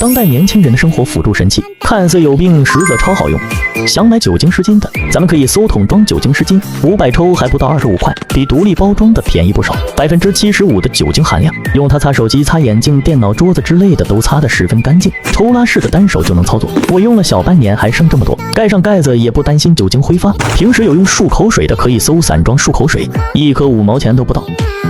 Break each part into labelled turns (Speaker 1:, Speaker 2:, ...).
Speaker 1: 当代年轻人的生活辅助神器，看似有病，实则超好用。想买酒精湿巾的，咱们可以搜桶装酒精湿巾，500抽还不到25块，比独立包装的便宜不少，75%的酒精含量，用它擦手机、擦眼镜、电脑桌子之类的都擦得十分干净，抽拉式的单手就能操作。我用了小半年还剩这么多，盖上盖子也不担心酒精挥发。平时有用漱口水的可以搜散装漱口水，1颗5毛钱都不到。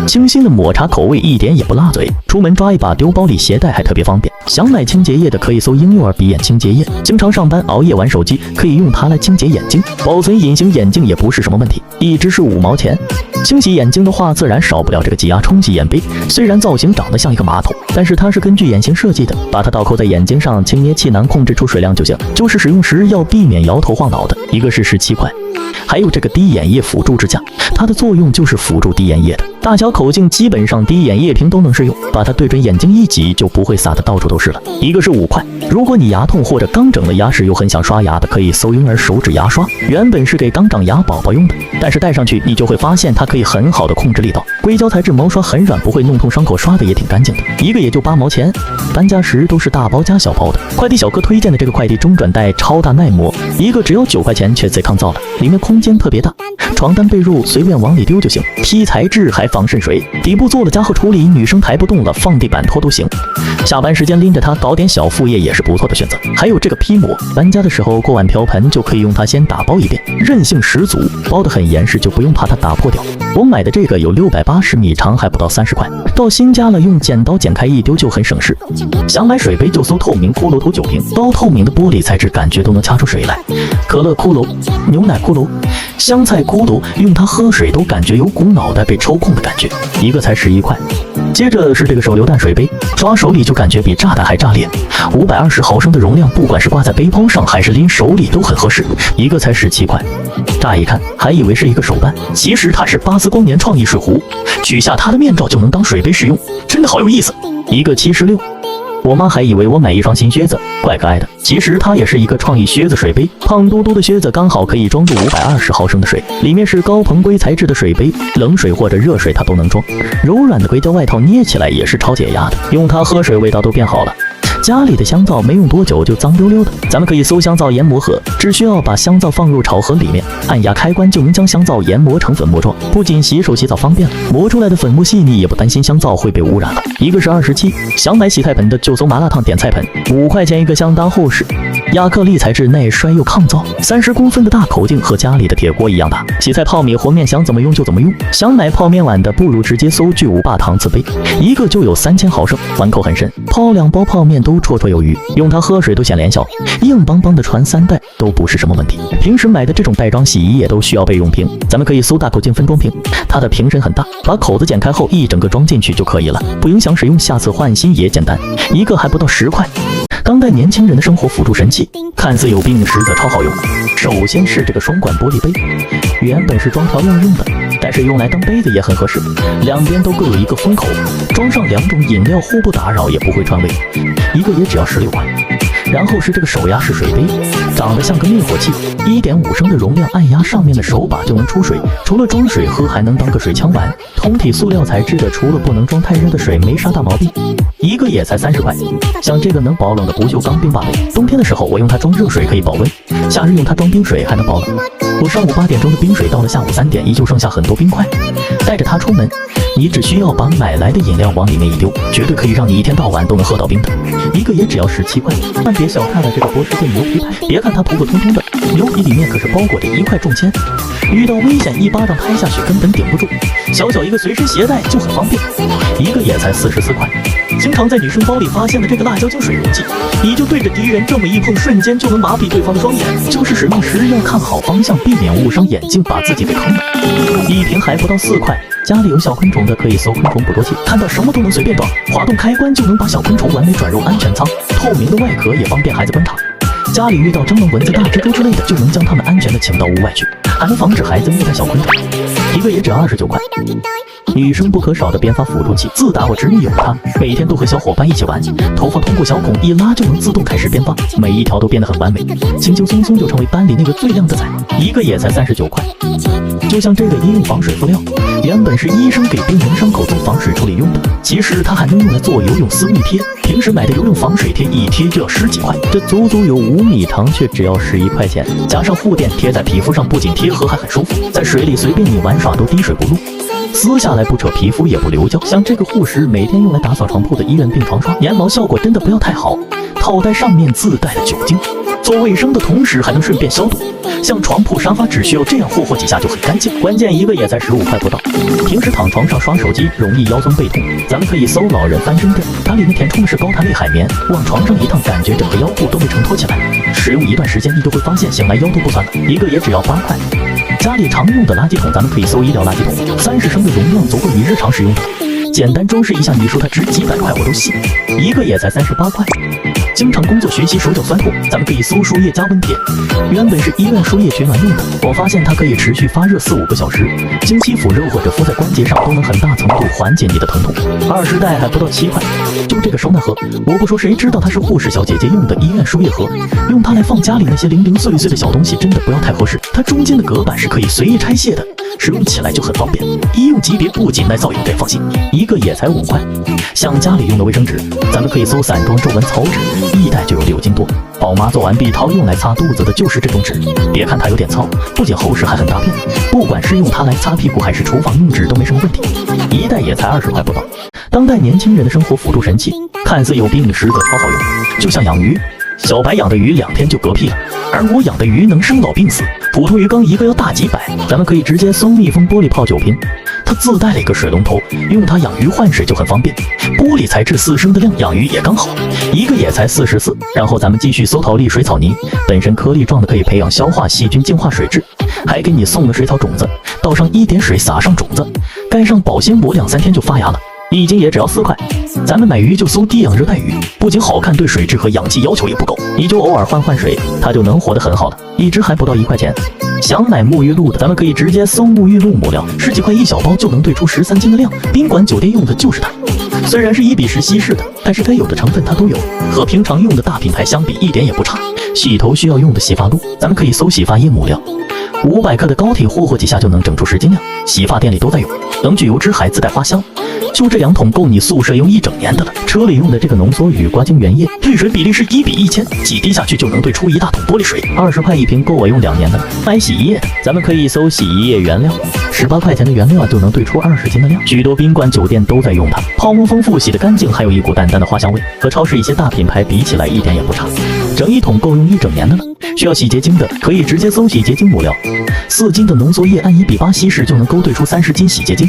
Speaker 1: 清新的抹茶口味一点也不辣嘴，出门抓一把丢包里携带还特别方便。想买清洁液的可以搜婴幼儿鼻眼清洁液，经常上班熬夜玩手机可以用它来清洁眼睛，保存隐形眼镜也不是什么问题，一支是5毛钱。清洗眼睛的话自然少不了这个挤压冲洗眼杯，虽然造型长得像一个马桶，但是它是根据眼型设计的，把它倒扣在眼睛上，轻捏气囊控制出水量就行，就是使用时要避免摇头晃脑的。一个是17块。还有这个滴眼液辅助支架，它的作用就是辅助滴眼液的，大小口径基本上滴眼液瓶都能适用，把它对准眼睛一挤就不会洒得到处都是了。一个是5块。如果你牙痛或者刚整了牙齿又很想刷牙的，可以搜婴儿手指牙刷，原本是给刚长牙宝宝用的，但是戴上去你就会发现它可以很好的控制力道，硅胶材质毛刷很软，不会弄痛伤口，刷的也挺干净的。一个也就8毛钱，搬家时都是大包加小包的。快递小哥推荐的这个快递中转袋超大耐磨，一个只要9块钱，却贼抗造了，里面空间特别大，床单被褥随便往里丢就行，P材质还防渗水，底部做了加厚处理，女生抬不动了放地板拖都行。下班时间拎着它搞点小副业也是不错的选择。还有这个批膜，搬家的时候锅碗瓢盆就可以用它先打包一遍，韧性十足，包得很严实，就不用怕它打破掉。我买的这个有680米长，还不到30块，到新家了用剪刀剪开一丢就很省事。想买水杯就搜透明骷髅头酒瓶，包透明的玻璃材质，感觉都能掐出水来。可乐骷髅、牛奶骷髅、香菜骷髅，用它喝水都感觉有股脑袋被抽空的感觉，一个才11块。接着是这个手榴弹水杯，抓手里就感觉比炸弹还炸裂，520毫升的容量，不管是挂在背包上还是拎手里都很合适，一个才17块。乍一看还以为是一个手办，其实它是巴斯光年创意水壶，取下它的面罩就能当水杯使用，真的好有意思，一个76。我妈还以为我买一双新靴子，怪可爱的，其实它也是一个创意靴子水杯，胖嘟嘟的靴子刚好可以装住520毫升的水，里面是高硼硅材质的水杯，冷水或者热水它都能装，柔软的硅胶外套捏起来也是超解压的，用它喝水味道都变好了。家里的香皂没用多久就脏溜溜的，咱们可以搜香皂研磨盒，只需要把香皂放入炒盒里面，按压开关就能将香皂研磨成粉末状，不仅洗手洗澡方便了，磨出来的粉末细腻，也不担心香皂会被污染了。一个是27，想买洗菜盆的就搜麻辣烫点菜盆，5块钱一个，相当厚实，亚克力材质，耐摔又抗造，30公分的大口径，和家里的铁锅一样大。洗菜、泡米、和面想怎么用就怎么用。想买泡面碗的，不如直接搜巨无霸搪瓷杯，一个就有3000毫升，碗口很深，泡2包泡面都绰绰有余，用它喝水都显脸小，硬邦邦的传3袋都不是什么问题。平时买的这种袋装洗衣液都需要备用瓶，咱们可以搜大口径分装瓶，它的瓶身很大，把口子剪开后一整个装进去就可以了，不影响使用，下次换新也简单，一个还不到10块。当代年轻人的生活辅助神器，看似有病，实则超好用。首先是这个双管玻璃杯，原本是装调料用的，但是用来当杯子也很合适，两边都各有一个封口，装上2种饮料，互不打扰也不会串味，一个也只要16块。然后是这个手压式水杯，长得像个灭火器，1.5升的容量，按压上面的手把就能出水，除了装水喝还能当个水枪玩，通体塑料材质的，除了不能装太热的水没啥大毛病，一个也才30块。像这个能保冷的不锈钢冰把杯，冬天的时候我用它装热水可以保温，夏日用它装冰水还能保冷。我上午8点钟的冰水到了下午3点依旧剩下很多冰块，带着它出门，你只需要把买来的饮料往里面一丢，绝对可以让你一天到晚都能喝到冰的，一个也只要17块。但别小看了这个博士界牛皮牌，别看它普普通通的，牛皮里面可是包裹着1块重铅，遇到危险一巴掌拍下去根本顶不住，小小一个随身携带就很方便，一个也才44块。经常在女生包里发现的这个辣椒精水溶剂，你就对着敌人这么一碰，瞬间就能麻痹对方的双眼，就是使用时要看好方向，避免误伤眼睛，把自己给坑了。一瓶还不到4块。家里有小昆虫的可以搜昆虫捕捉器，看到什么都能随便装，滑动开关就能把小昆虫完美转入安全舱，透明的外壳也方便孩子观察。家里遇到蟑螂、蚊子、大蜘蛛之类的，就能将它们安全的请到屋外去，还能防止孩子虐待小昆虫。一个也只要29块。女生不可少的编发辅助器，自打我侄女有它，每天都和小伙伴一起玩，头发通过小孔一拉就能自动开始编发，每一条都编得很完美，轻轻松松就成为班里那个最靓的仔，一个也才39块。就像这个医用防水敷料，原本是医生给病人伤口做防水处理用的，其实它还能用来做游泳私密贴，平时买的游泳防水贴一贴就要10几块，这足足有5米长，却只要11块钱，加上护垫贴在皮肤上，不仅贴合还很舒服，在水里随便你玩耍都滴水不漏，撕下来不扯皮肤也不流胶。像这个护石每天用来打扫床铺的医院病床刷，粘毛效果真的不要太好，套袋上面自带了酒精，做卫生的同时还能顺便消毒。像床铺沙发只需要这样霍霍几下就很干净，关键一个也才15块不到。平时躺床上刷手机容易腰酸背痛，咱们可以搜老人翻身垫，它里面填充的是高弹力海绵，往床上一躺，感觉整个腰部都被承托起来。使用一段时间，你就会发现醒来腰都不酸了。一个也只要8块。家里常用的垃圾桶，咱们可以搜医疗垃圾桶，30升的容量足够你日常使用的。简单装饰一下，你说它值几百块我都信。一个也才38块。经常工作学习手脚酸痛，咱们可以搜输液加温贴，原本是医院输液取暖用的，我发现它可以持续发热4-5个小时，经期敷肉或者敷在关节上都能很大程度缓解你的疼痛。20袋还不到7块。就这个收纳盒，我不说谁知道它是护士小姐姐用的医院输液盒，用它来放家里那些零零碎碎的小东西真的不要太合适，它中间的隔板是可以随意拆卸的，使用起来就很方便，医用级别不仅耐造用，这放心。一个也才5块。像家里用的卫生纸，咱们可以搜散装皱纹草纸，1袋就有6斤多。宝妈做完避涛用来擦肚子的就是这种纸，别看它有点糙，不仅厚实还很大片，不管是用它来擦屁股还是厨房用纸都没什么问题。1袋也才20块不到。当代年轻人的生活辅助神器，看似有病实则超好用，就像养鱼，小白养的鱼2天就嗝屁了，而我养的鱼能生老病死，普通鱼缸一个要大几百，咱们可以直接搜密封玻璃泡酒瓶，它自带了一个水龙头，用它养鱼换水就很方便，玻璃材质4升的量养鱼也刚好，一个也才44。然后咱们继续搜桃粒水草泥，本身颗粒状的可以培养消化细菌净化水质，还给你送了水草种子，倒上1点水撒上种子，盖上保鲜膜，2-3天就发芽了，一斤也只要4块。咱们买鱼就搜低氧热带鱼，不仅好看，对水质和氧气要求也不高，你就偶尔换换水，它就能活得很好了，一只还不到1块钱。想买沐浴露的，咱们可以直接搜沐浴露母料，10几块1小包就能兑出13斤的量，宾馆酒店用的就是它。虽然是1比10稀释的，但是该有的成分它都有，和平常用的大品牌相比一点也不差。洗头需要用的洗发露，咱们可以搜洗发液母料，500克的膏体霍霍几下就能整出10斤量，洗发店里都在用，能去油脂还自带花香。就这2桶够你宿舍用1整年的了。车里用的这个浓缩雨刮精原液，兑水比例是1比1000，几滴下去就能兑出1大桶玻璃水，20块1瓶够我用2年的了。买洗衣液的，咱们可以搜洗衣液原料，18块钱的原料就能兑出20斤的量，许多宾馆酒店都在用它，泡沫丰富，洗得干净，还有一股淡淡的花香味，和超市一些大品牌比起来一点也不差，整1桶够用1整年的了。需要洗洁精的，可以直接搜洗洁精母料，4斤的浓缩液按1比8稀释就能勾兑出30斤洗洁精，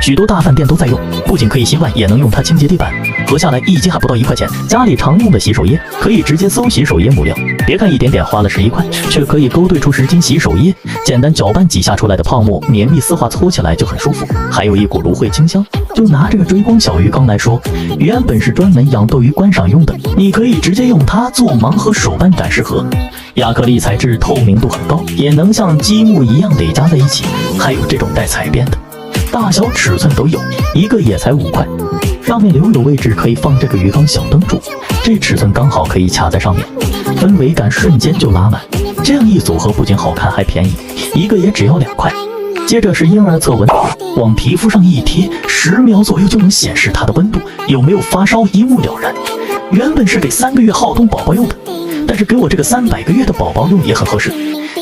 Speaker 1: 许多大饭店都在用，不仅可以洗碗，也能用它清洁地板，合下来1斤还不到1块钱。家里常用的洗手液，可以直接搜洗手液母料，别看一点点花了11块，却可以勾兑出10斤洗手液，简单搅拌几下出来的泡沫绵密丝滑，搓起来就很舒服，还有一股芦荟清香。就拿这个追光小鱼缸来说，原本是专门养斗鱼观赏用的，你可以直接用它做盲盒手办展示盒，亚克力材质透明度很高，也能像积木一样累加在一起，还有这种带彩边的，大小尺寸都有，一个也才5块。上面留有位置可以放这个鱼缸小灯柱，这尺寸刚好可以卡在上面，氛围感瞬间就拉满，这样一组合不仅好看还便宜，一个也只要2块。接着是婴儿测温，往皮肤上一贴，10秒左右就能显示它的温度，有没有发烧一目了然。原本是给3个月好动宝宝用的，但是给我这个300个月的宝宝用也很合适，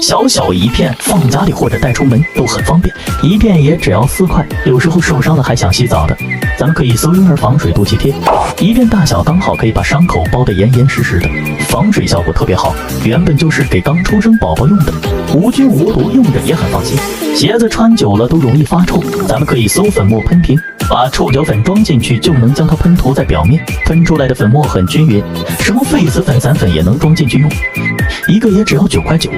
Speaker 1: 小小一片放家里或者带出门都很方便，一片也只要4块。有时候受伤了还想洗澡的，咱们可以搜婴儿防水肚脐贴，一片大小刚好可以把伤口包得严严实实的，防水效果特别好，原本就是给刚出生宝宝用的，无菌无毒，用着也很放心。鞋子穿久了都容易发臭，咱们可以搜粉末喷瓶，把臭脚粉装进去就能将它喷涂在表面，喷出来的粉末很均匀，什么痱子粉、散粉也能装进去用，一个也只要9块9。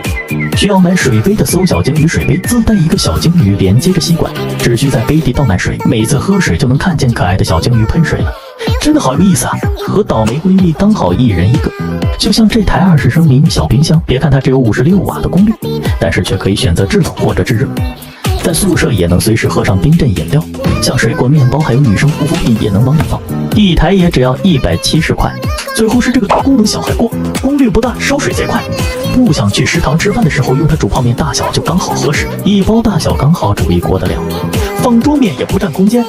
Speaker 1: 需要买水杯的搜小鲸鱼水杯，自带一个小鲸鱼连接着吸管，只需在杯底倒满水，每次喝水就能看见可爱的小鲸鱼喷水了，真的好有意思啊！和倒霉闺蜜刚好1人1个。就像这台20升迷你小冰箱，别看它只有56瓦的功率，但是却可以选择制冷或者制热。在宿舍也能随时喝上冰镇饮料，像水果、面包还有女生护肤品也能往里放，一台也只要170块。最后是这个多功能小海锅，功率不大，烧水贼快。不想去食堂吃饭的时候，用它煮泡面大小就刚好合适，一包大小刚好煮一锅的量，放桌面也不占空间。